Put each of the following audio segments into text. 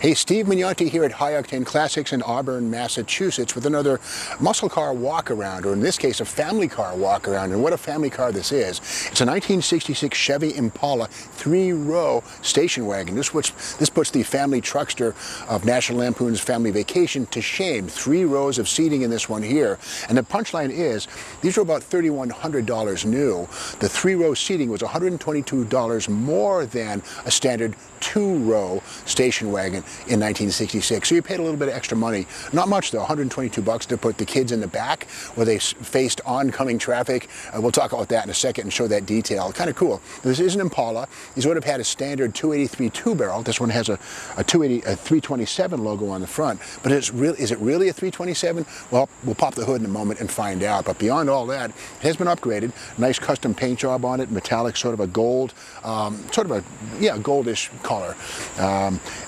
Hey, Steve Mignonti here at High Octane Classics in Auburn, Massachusetts with another muscle car walk around, or in this case a family car walk around. And what a family car this is. It's a 1966 Chevy Impala 3-row station wagon. This puts the family truckster of National Lampoon's Family Vacation to shame. 3 rows of seating in this one here. And the punchline is, these are about $3,100 new. The 3-row seating was $122 more than a standard 2-row station wagon in 1966. So you paid a little bit of extra money. Not much though, 122 bucks to put the kids in the back where they faced oncoming traffic. We'll talk about that in a second and show that detail. Kind of cool. This is an Impala. These would have had a standard 283 2-barrel. This one has a 327 logo on the front. But is it really a 327? Well, we'll pop the hood in a moment and find out. But beyond all that, it has been upgraded. Nice custom paint job on it, metallic, sort of a gold, goldish color.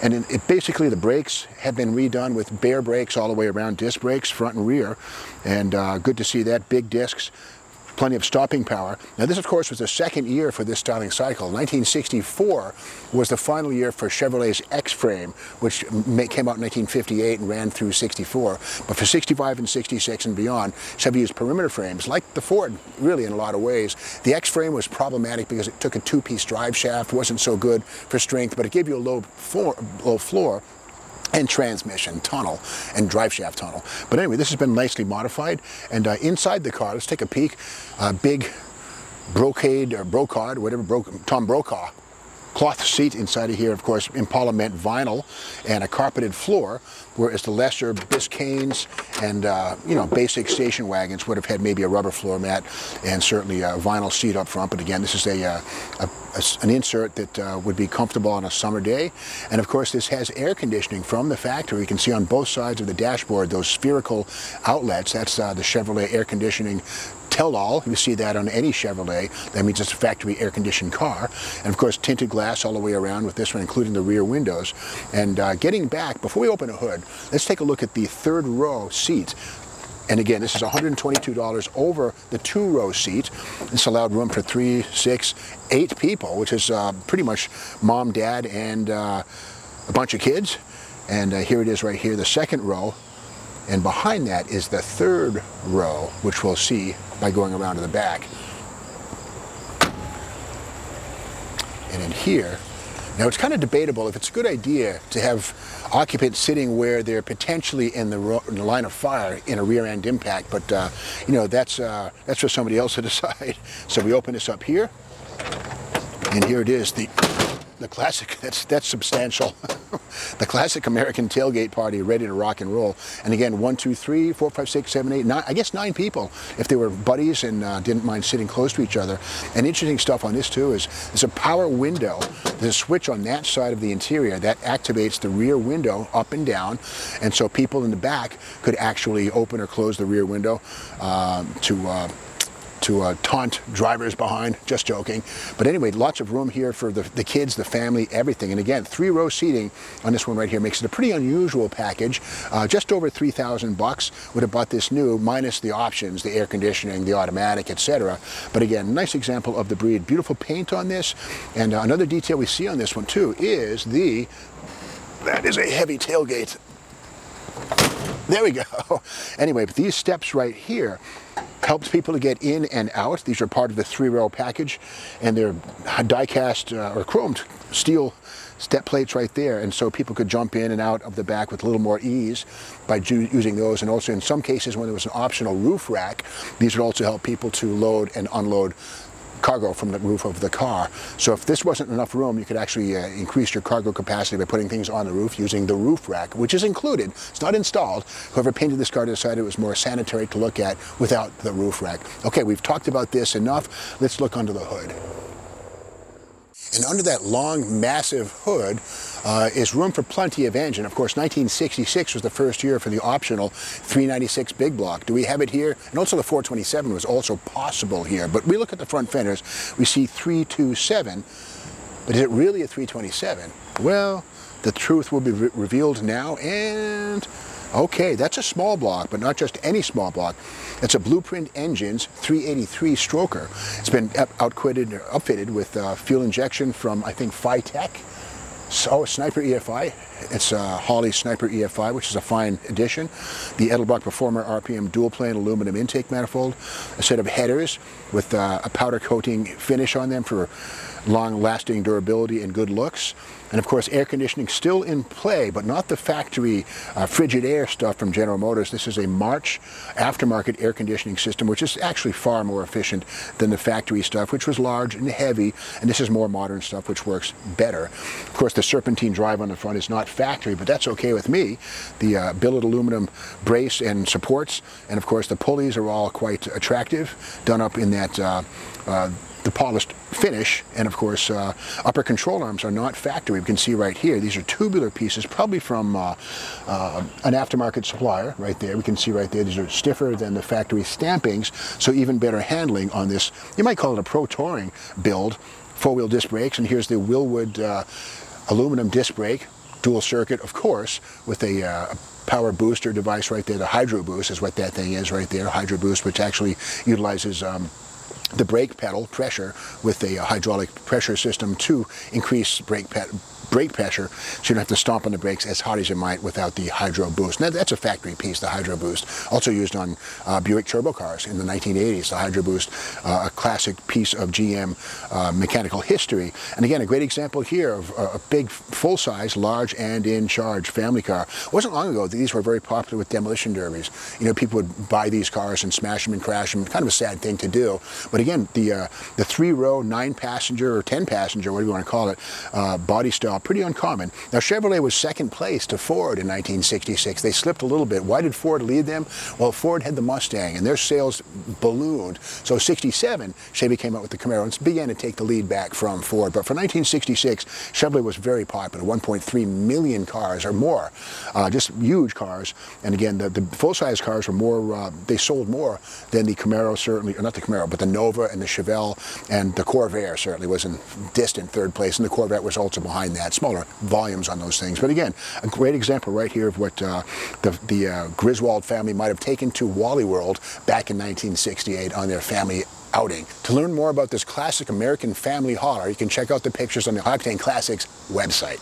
And basically the brakes have been redone with bare brakes all the way around, disc brakes, front and rear. And good to see that, big discs. Plenty of stopping power. Now this, of course, was the second year for this styling cycle. 1964 was the final year for Chevrolet's X-Frame, which came out in 1958 and ran through 64. But for 65 and 66 and beyond, Chevy used perimeter frames, like the Ford, really in a lot of ways. The X-Frame was problematic because it took a 2-piece drive shaft, wasn't so good for strength, but it gave you a low floor and transmission tunnel and drive shaft tunnel. But anyway, this has been nicely modified. And inside the car, let's take a peek. Big brocade or brocade, whatever, Tom Brokaw cloth seat inside of here. Of course, Impala meant vinyl, and a carpeted floor, whereas the lesser Biscaynes and basic station wagons would have had maybe a rubber floor mat and certainly a vinyl seat up front. But again, this is an insert that would be comfortable on a summer day. And of course, this has air conditioning from the factory. You can see on both sides of the dashboard those spherical outlets. That's the Chevrolet air conditioning tell-all. You see that on any Chevrolet. That means it's a factory air-conditioned car. And of course, tinted glass all the way around with this one, including the rear windows. And getting back, before we open the hood, let's take a look at the 3rd row seat. And again, this is $122 over the 2-row seat. This allowed room for 3, 6, 8 people, which is pretty much mom, dad, and a bunch of kids. And here it is right here, the 2nd row. And behind that is the 3rd row, which we'll see by going around to the back. And in here, now it's kind of debatable if it's a good idea to have occupants sitting where they're potentially in the line of fire in a rear-end impact, but that's for somebody else to decide. So we open this up here, and here it is, the classic, that's substantial. The classic American tailgate party ready to rock and roll. And again, 1, 2, 3, 4, 5, 6, 7, 8, 9, I guess 9 people if they were buddies and didn't mind sitting close to each other. And interesting stuff on this too is there's a power window. There's a switch on that side of the interior that activates the rear window up and down. And so people in the back could actually open or close the rear window to taunt drivers behind, just joking. But anyway, lots of room here for the kids, the family, everything. And again, 3-row seating on this one right here makes it a pretty unusual package. Just over 3,000 bucks would have bought this new, minus the options, the air conditioning, the automatic, etc. But again, nice example of the breed. Beautiful paint on this. And another detail we see on this one too is that is a heavy tailgate. There we go. Anyway, but these steps right here helps people to get in and out. These are part of the 3-row package, and they're die-cast or chromed steel step plates right there, and so people could jump in and out of the back with a little more ease by using those. And also in some cases when there was an optional roof rack, these would also help people to load and unload cargo from the roof of the car. So if this wasn't enough room, you could actually increase your cargo capacity by putting things on the roof using the roof rack, which is included. It's not installed. Whoever painted this car decided it was more sanitary to look at without the roof rack. Okay, we've talked about this enough. Let's look under the hood. And under that long, massive hood is room for plenty of engine. Of course, 1966 was the first year for the optional 396 big block. Do we have it here? And also the 427 was also possible here. But we look at the front fenders, we see 327. But is it really a 327? Well, the truth will be revealed now, and okay, that's a small block, but not just any small block. It's a Blueprint Engines 383 stroker. It's been outfitted with fuel injection from, I think, Phytec. So Sniper EFI, it's a Holley Sniper EFI, which is a fine addition. The Edelbrock Performer RPM dual plane aluminum intake manifold, a set of headers with a powder coating finish on them for long-lasting durability and good looks. And of course, air conditioning still in play, but not the factory frigid air stuff from General Motors. This is a March aftermarket air conditioning system, which is actually far more efficient than the factory stuff, which was large and heavy, and this is more modern stuff, which works better. Of course, the serpentine drive on the front is not factory, but that's okay with me. The billet aluminum brace and supports, and of course, the pulleys are all quite attractive, done up in that the polished finish, and of course upper control arms are not factory. We can see right here, these are tubular pieces, probably from an aftermarket supplier right there. We can see right there, these are stiffer than the factory stampings, so even better handling on this. You might call it a Pro Touring build, four-wheel disc brakes, and here's the Wilwood aluminum disc brake, dual circuit, of course, with a power booster device right there. The Hydro Boost is what that thing is right there, Hydro Boost, which actually utilizes the brake pedal pressure with a hydraulic pressure system to increase brake pressure, so you don't have to stomp on the brakes as hard as you might without the Hydro Boost. Now, that's a factory piece, the Hydro Boost. Also used on Buick turbo cars in the 1980s, the Hydro Boost, a classic piece of GM mechanical history. And again, a great example here of a big, full-size, large and in charge family car. It wasn't long ago that these were very popular with demolition derbies. You know, people would buy these cars and smash them and crash them. Kind of a sad thing to do. But again, the three-row, 9-passenger or 10-passenger, whatever you want to call it, body style, pretty uncommon. Now, Chevrolet was second place to Ford in 1966. They slipped a little bit. Why did Ford lead them? Well, Ford had the Mustang, and their sales ballooned. So 67, Chevy came out with the Camaro and began to take the lead back from Ford. But for 1966, Chevrolet was very popular, 1.3 million cars or more, just huge cars. And again, the full-size cars were more, they sold more than the Camaro, certainly, or not the Camaro, but the Nova and the Chevelle, and the Corvair certainly was in distant third place, and the Corvette was also behind that. Smaller volumes on those things. But again, a great example right here of what the Griswold family might have taken to Wally World back in 1968 on their family outing. To learn more about this classic American family hauler, you can check out the pictures on the Octane Classics website.